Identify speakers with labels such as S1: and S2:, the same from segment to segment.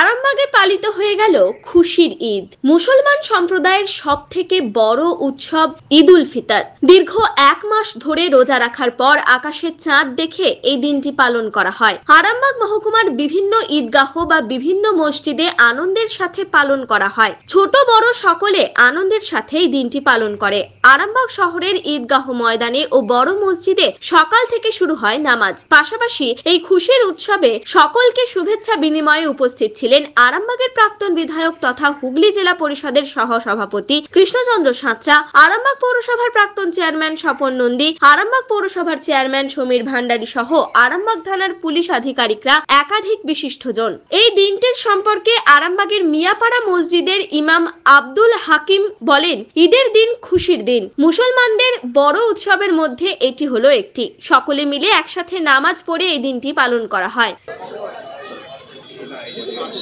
S1: আরামবাগে পালিত হয়ে গেল খুশির ঈদ। মুসলমান সম্প্রদায়ের সবথেকে বড় উৎসব ঈদ উল ফিতর। দীর্ঘ এক মাস ধরে রোজা রাখার পর আকাশের চাঁদ দেখে এই দিনটি পালন করা হয়। আরামবাগ মহকুমার বিভিন্ন ঈদগাহ বা বিভিন্ন মসজিদে আনন্দের সাথে পালন করা হয়। ছোট বড় সকলে আনন্দের সাথে এই দিনটি পালন করে। আরামবাগ শহরের ঈদগাহ ময়দানে ও বড় মসজিদে সকাল থেকে শুরু হয় নামাজ। পাশাপাশি এই খুশির উৎসবে সকলকে শুভেচ্ছা বিনিময়ে উপস্থিত ছিলেন আরামবাগের প্রাক্তন বিধায়ক তথা হুগলি জেলা পরিষদের সহ সভাপতি কৃষ্ণচন্দ্র সাঁতরা, আরামবাগ পৌরসভার প্রাক্তন চেয়ারম্যান স্বপন নন্দী, আরামবাগ পৌরসভার চেয়ারম্যান সমীর ভান্ডারী সহ আরামবাগ থানার পুলিশ আধিকারিকরা একাধিক বিশিষ্টজন। এই দিনটির সম্পর্কে আরামবাগের মিয়াপাড়া মসজিদের ইমাম আব্দুল হাকিম বলেন, ঈদের দিন খুশির দিন। মুসলমানদের বড় উৎসবের মধ্যে এটি হলো একটি। সকলে মিলে একসাথে নামাজ পড়ে এই দিনটি পালন করা হয়।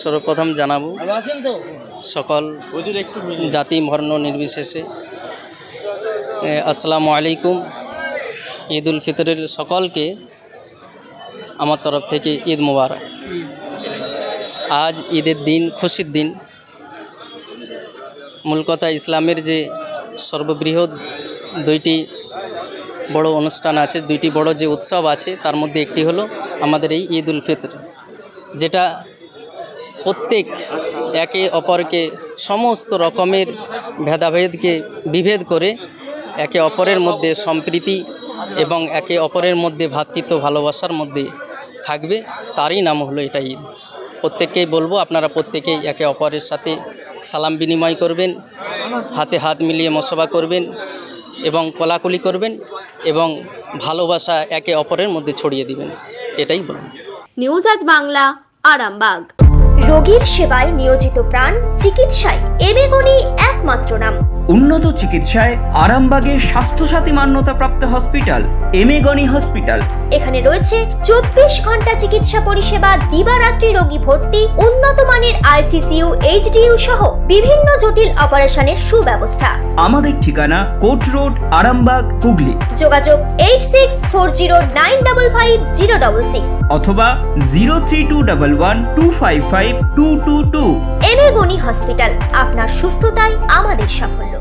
S2: সর্বপ্রথম জানাবো সকল জাতি বর্ণ নির্বিশেষে আসসালামু আলাইকুম। ঈদ উল ফিতরের সকলকে আমার তরফ থেকে ঈদ মোবারক। আজ ঈদের দিন, খুশির দিন। মূল কথা, ইসলামের যে সর্ববৃহৎ দুইটি বড় অনুষ্ঠান আছে, দুইটি বড় যে উৎসব আছে, তার মধ্যে একটি হলো আমাদের এই ঈদ উল ফিতর, যেটা প্রত্যেক একে অপরকে সমস্ত রকমের ভেদাভেদকে বিভেদ করে একে অপরের মধ্যে সম্প্রীতি এবং একে অপরের মধ্যে ভ্রাতৃত্ব ভালোবাসার মধ্যে থাকবে, তারই নাম হলো এটা ঈদ। প্রত্যেককেই বলবো, আপনারা প্রত্যেকেই একে অপরের সাথে সালাম বিনিময় করবেন, হাতে হাত মিলিয়ে মুসাফা করবেন এবং কোলাকুলি করবেন এবং ভালোবাসা একে অপরের মধ্যে ছড়িয়ে দিবেন, এটাই বলুন।
S1: নিউজ আজ বাংলা, আরামবাগ।
S3: রোগীর সেবায় নিয়োজিত প্রাণ, চিকিৎসায় এবেগুনি একমাত্র নাম।
S4: উন্নত চিকিৎসায় আরামবাগে স্বাস্থ্যসাথী মান্যতাপ্রাপ্ত হসপিটাল এমেগনি হসপিটাল।
S3: এখানে রয়েছে 24 ঘন্টা চিকিৎসা পরিষেবা, দিবারাত্রি রোগী ভর্তি, উন্নত মানের আইসিইউ, এইচডিইউ সহ বিভিন্ন জটিল অপারেশনের সুব্যবস্থা। আমাদের ঠিকানা কোট রোড, আরামবাগ, হুগলি। যোগাযোগ 8640955066
S4: অথবা 03211255222।
S3: এমেগনি হসপিটাল, আপনার সুস্থতাই আমাদের সাফল্য।